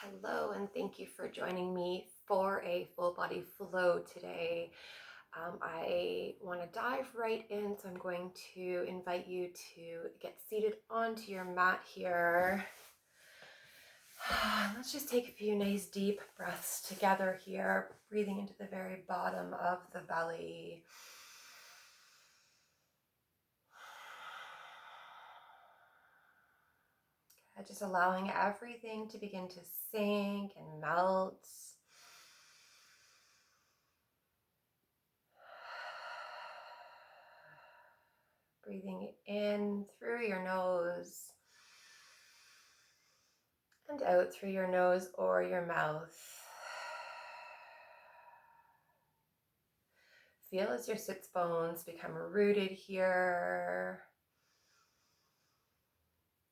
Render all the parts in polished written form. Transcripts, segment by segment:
Hello, and thank you for joining me for a full body flow today. I want to dive right in, so I'm going to invite you to get seated onto your mat here. Let's just take a few nice deep breaths together here, breathing into the very bottom of the belly. Just allowing everything to begin to sink and melt. Breathing in through your nose and out through your nose or your mouth. Feel as your sits bones become rooted here.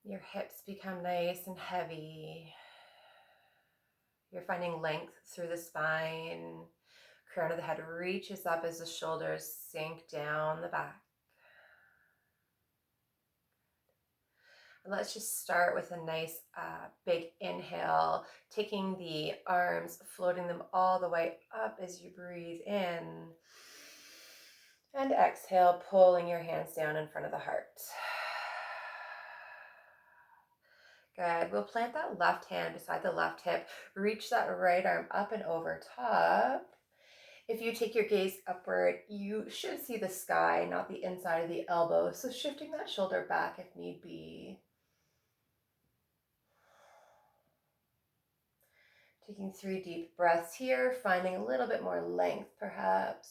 Your hips become nice and heavy. You're finding length through the spine. Crown of the head reaches up as the shoulders sink down the back. And let's just start with a nice big inhale, taking the arms, floating them all the way up as you breathe in. And exhale, pulling your hands down in front of the heart. Good. We'll plant that left hand beside the left hip. Reach that right arm up and over top. If you take your gaze upward, you should see the sky, not the inside of the elbow. So shifting that shoulder back if need be. Taking 3 deep breaths here, finding a little bit more length perhaps.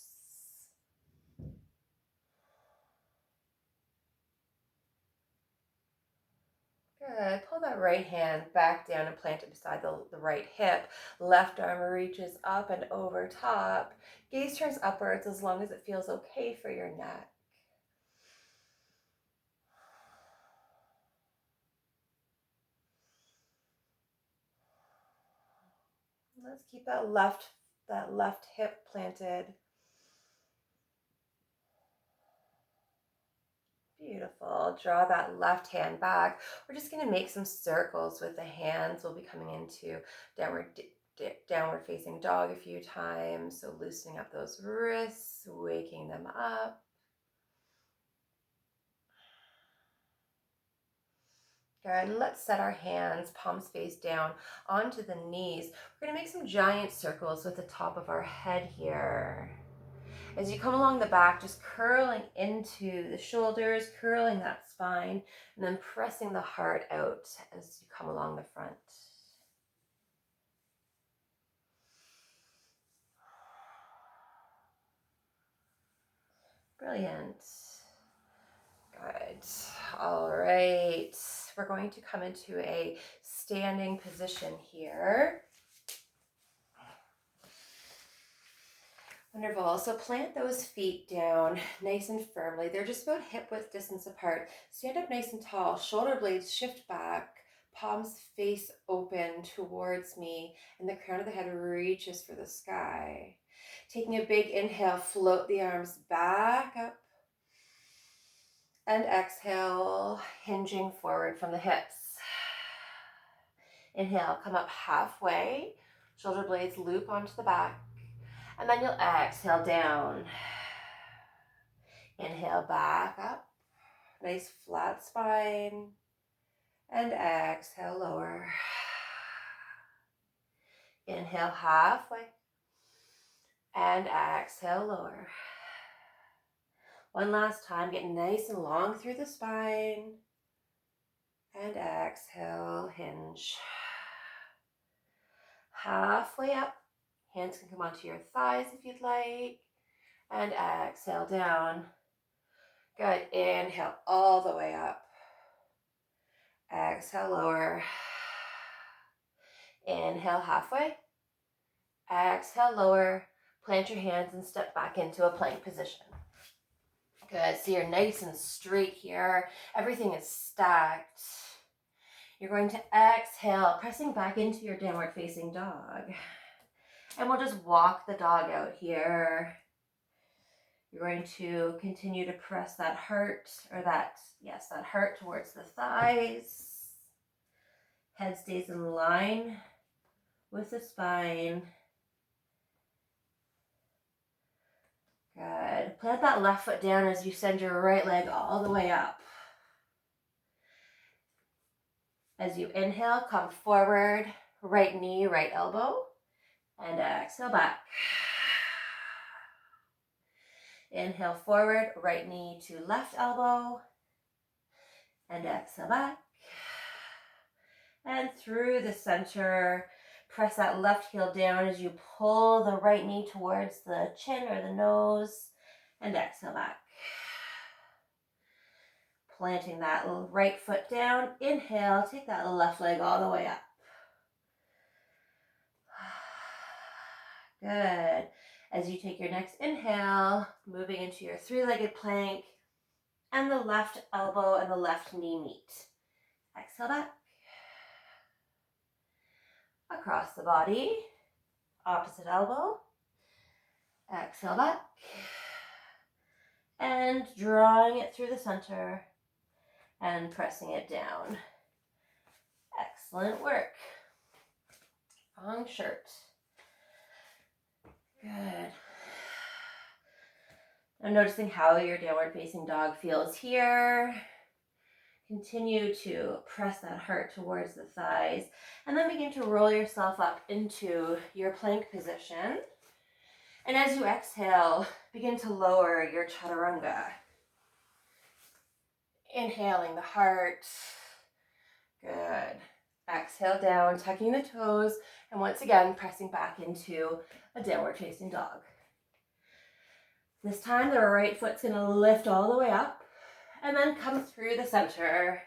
Good. Pull that right hand back down and plant it beside the right hip. Left arm reaches up and over top. Gaze turns upwards as long as it feels okay for your neck. Let's keep that left hip planted. Beautiful. Draw that left hand back. We're just going to make some circles with the hands. We'll be coming into downward facing dog a few times. So loosening up those wrists, waking them up. Good. And let's set our hands, palms face down, onto the knees. We're going to make some giant circles with the top of our head here. As you come along the back, just curling into the shoulders, curling that spine, and then pressing the heart out as you come along the front. Brilliant. Good. All right. We're going to come into a standing position here. Wonderful. So plant those feet down nice and firmly. They're just about hip width distance apart. Stand up nice and tall. Shoulder blades shift back. Palms face open towards me. And the crown of the head reaches for the sky. Taking a big inhale, float the arms back up. And exhale, hinging forward from the hips. Inhale, come up halfway. Shoulder blades loop onto the back. And then you'll exhale down. Inhale back up. Nice flat spine. And exhale lower. Inhale halfway. And exhale lower. One last time, get nice and long through the spine. And exhale, hinge. Halfway up. Hands can come onto your thighs if you'd like. And exhale down. Good. Inhale all the way up. Exhale lower. Inhale halfway. Exhale lower. Plant your hands and step back into a plank position. Good. So you're nice and straight here. Everything is stacked. You're going to exhale, pressing back into your downward facing dog. And we'll just walk the dog out here. You're going to continue to press that heart, that heart towards the thighs. Head stays in line. with the spine. Good. Plant that left foot down as you send your right leg all the way up. As you inhale, come forward, right knee, right elbow, and exhale back. Inhale forward, right knee to left elbow, and exhale back. And through the center, press that left heel down as you pull the right knee towards the chin or the nose, and exhale back. Planting that right foot down, inhale, take that left leg all the way up. Good. As you take your next inhale, moving into your three-legged plank, and the left elbow and the left knee meet. Exhale back. Across the body, opposite elbow. Exhale back. And drawing it through the center and pressing it down. Excellent work. Wrong shirt. Good. I'm noticing how your downward facing dog feels here. Continue to press that heart towards the thighs, and then begin to roll yourself up into your plank position. And as you exhale, begin to lower your chaturanga. Inhaling the heart. Good. Exhale down, tucking the toes, and once again, pressing back into a downward facing dog. This time, the right foot's gonna lift all the way up and then come through the center.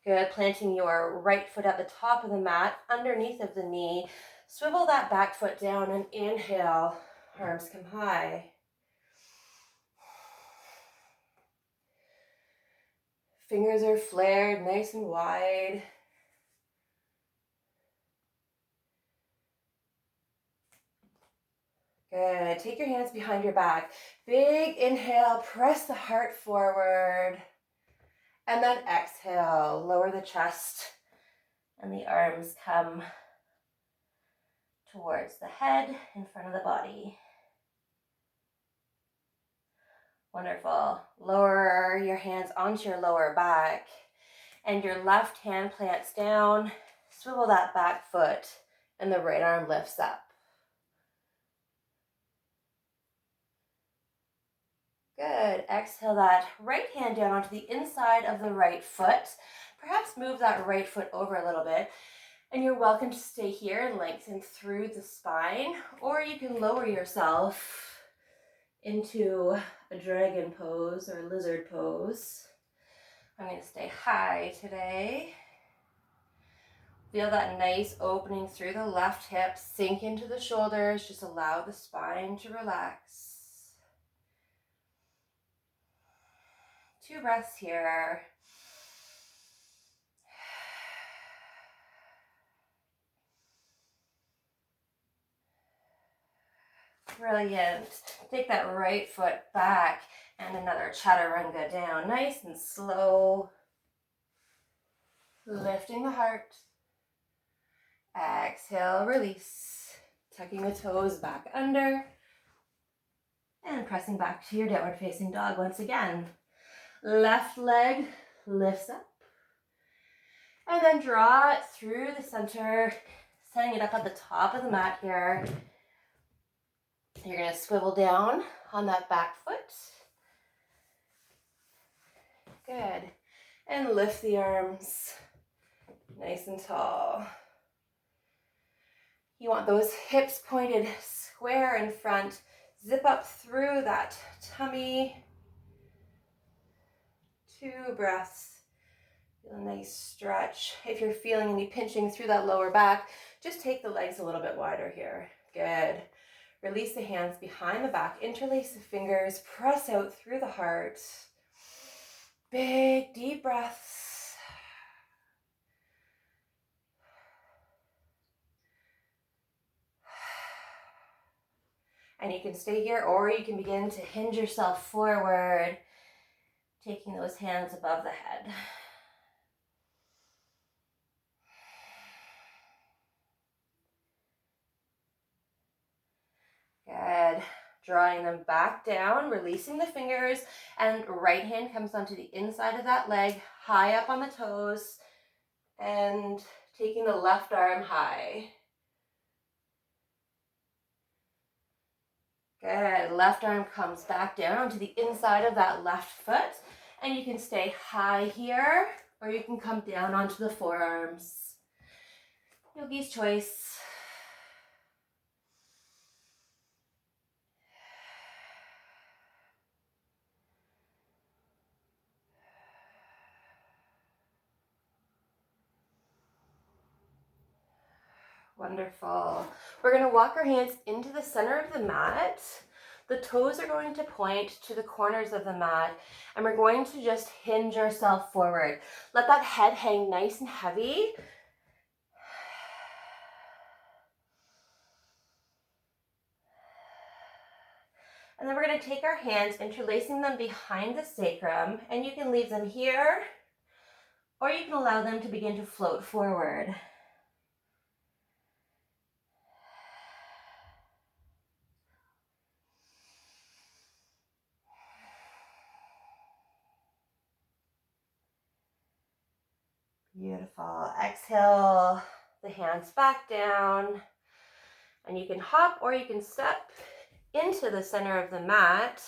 Good, planting your right foot at the top of the mat, underneath of the knee. Swivel that back foot down and inhale, arms come high. Fingers are flared, nice and wide. Good. Take your hands behind your back. Big inhale, press the heart forward. And then exhale, lower the chest and the arms come towards the head in front of the body. Wonderful. Lower your hands onto your lower back and your left hand plants down. Swivel that back foot and the right arm lifts up. Good. Exhale that right hand down onto the inside of the right foot. Perhaps move that right foot over a little bit. And you're welcome to stay here and lengthen through the spine, or you can lower yourself into a dragon pose or lizard pose. I'm going to stay high today. Feel that nice opening through the left hip, sink into the shoulders, just allow the spine to relax. 2 breaths here. Brilliant. Take that right foot back and another chaturanga down. Nice and slow. Lifting the heart. Exhale, release. Tucking the toes back under. And pressing back to your downward facing dog once again. Left leg lifts up. And then draw it through the center, setting it up at the top of the mat here. You're going to swivel down on that back foot. Good. And lift the arms nice and tall. You want those hips pointed square in front. Zip up through that tummy. 2 breaths. Feel a nice stretch. If you're feeling any pinching through that lower back, just take the legs a little bit wider here. Good. Release the hands behind the back. Interlace the fingers. Press out through the heart. Big, deep breaths. And you can stay here, or you can begin to hinge yourself forward, taking those hands above the head. drawing them back down, releasing the fingers, and right hand comes onto the inside of that leg, high up on the toes, and taking the left arm high. Good. Left arm comes back down onto the inside of that left foot, and you can stay high here, or you can come down onto the forearms. Yogi's choice. Wonderful. We're going to walk our hands into the center of the mat. The toes are going to point to the corners of the mat, and we're going to just hinge ourselves forward. Let that head hang nice and heavy. And then we're going to take our hands, interlacing them behind the sacrum, and you can leave them here, or you can allow them to begin to float forward. Beautiful. Exhale the hands back down, and you can hop or you can step into the center of the mat.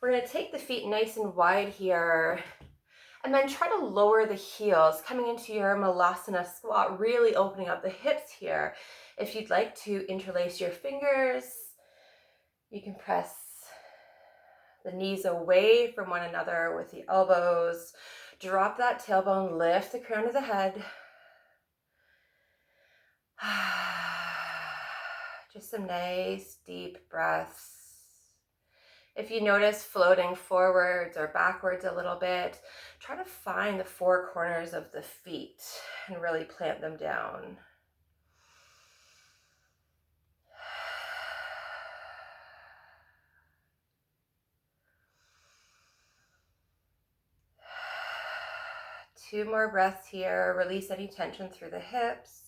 We're going to take the feet nice and wide here, and then try to lower the heels, coming into your Malasana squat, really opening up the hips here. If you'd like to interlace your fingers, you can press the knees away from one another with the elbows. Drop that tailbone, lift the crown of the head. Just some nice deep breaths. If you notice floating forwards or backwards a little bit, try to find the four corners of the feet and really plant them down. Two more breaths here. Release any tension through the hips.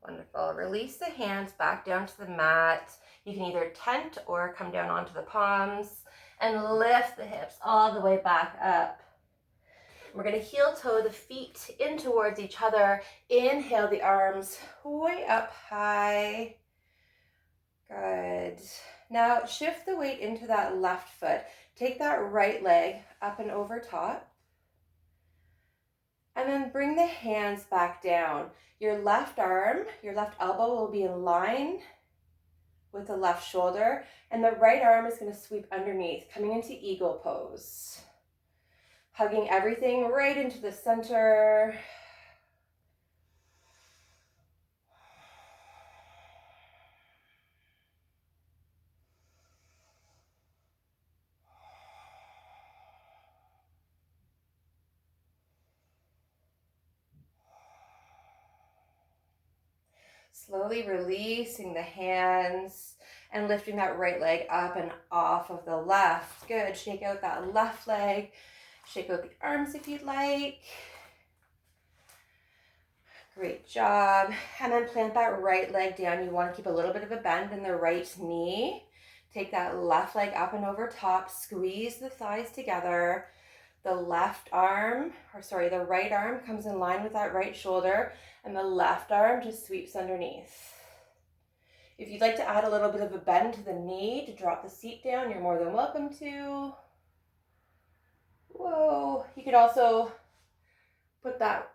Wonderful. Release the hands back down to the mat. You can either tent or come down onto the palms and lift the hips all the way back up. We're going to heel toe the feet in towards each other. Inhale the arms way up high. Good. Now shift the weight into that left foot. Take that right leg up and over top. And then bring the hands back down. Your left arm, your left elbow will be in line with the left shoulder, and the right arm is going to sweep underneath, coming into eagle pose. Hugging everything right into the center. Slowly releasing the hands and lifting that right leg up and off of the left. Good. Shake out that left leg. Shake out the arms if you'd like. Great job. And then plant that right leg down. You want to keep a little bit of a bend in the right knee. Take that left leg up and over top. Squeeze the thighs together. The the right arm comes in line with that right shoulder, and the left arm just sweeps underneath. If you'd like to add a little bit of a bend to the knee to drop the seat down, you're more than welcome to. Whoa. You could also put that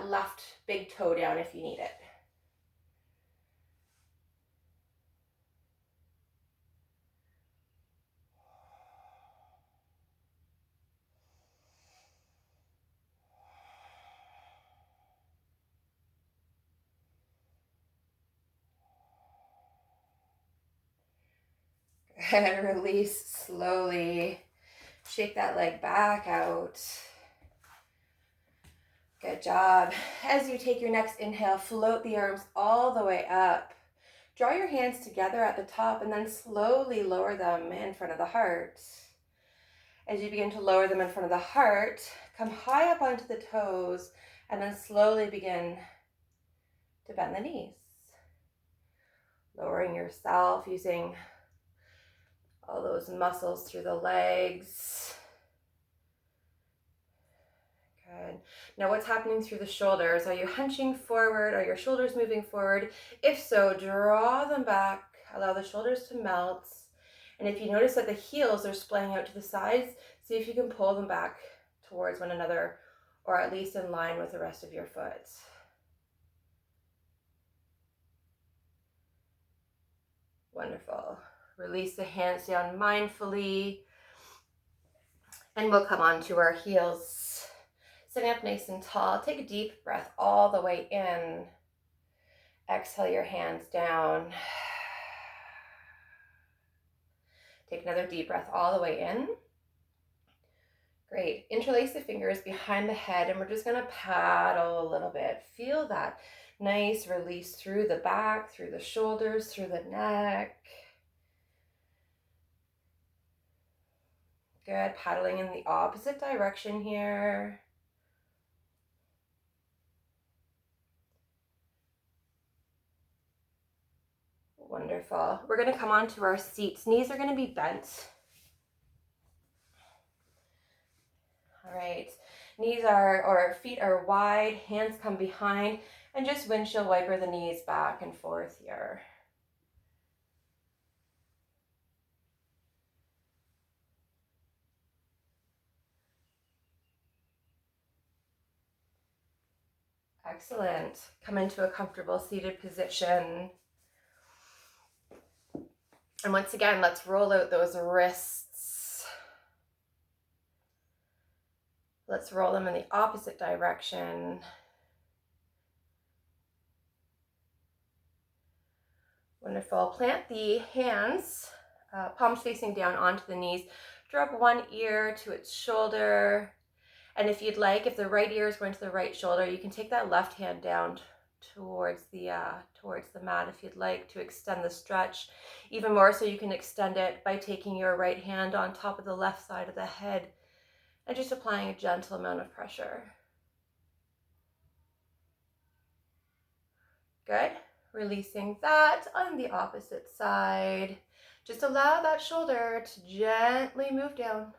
left big toe down if you need it. And release slowly. Shake that leg back out. Good job. As you take your next inhale, float the arms all the way up. Draw your hands together at the top and then slowly lower them in front of the heart. As you begin to lower them in front of the heart, come high up onto the toes and then slowly begin to bend the knees. Lowering yourself using all those muscles through the legs. Good. Now what's happening through the shoulders? Are you hunching forward? Are your shoulders moving forward? If so, draw them back. Allow the shoulders to melt. And if you notice that the heels are splaying out to the sides, see if you can pull them back towards one another, or at least in line with the rest of your foot. Wonderful. Release the hands down mindfully. And we'll come on to our heels. Sitting up nice and tall. Take a deep breath all the way in. Exhale your hands down. Take another deep breath all the way in. Great. Interlace the fingers behind the head and we're just going to paddle a little bit. Feel that nice release through the back, through the shoulders, through the neck. Good. Paddling in the opposite direction here. Wonderful. We're going to come onto our seats. Knees are going to be bent. All right. Knees are, or feet are wide, hands come behind, and just windshield wiper the knees back and forth here. Excellent. Come into a comfortable seated position. And once again, let's roll out those wrists. Let's roll them in the opposite direction. Wonderful. Plant the hands, palms facing down onto the knees. Drop one ear to its shoulder. And if you'd like, if the right ear is going to the right shoulder, you can take that left hand down towards the mat if you'd like to extend the stretch even more. So you can extend it by taking your right hand on top of the left side of the head and just applying a gentle amount of pressure. Good. Releasing that on the opposite side. Just allow that shoulder to gently move down.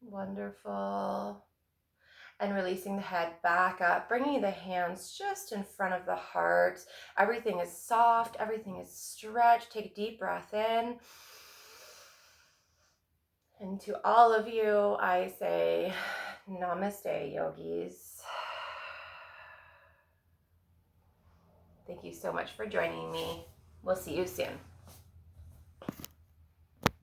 Wonderful. And releasing the head back up, bringing the hands just in front of the heart. Everything is soft, everything is stretched. Take a deep breath in. And to all of you, I say, Namaste, yogis. Thank you so much for joining me. We'll see you soon.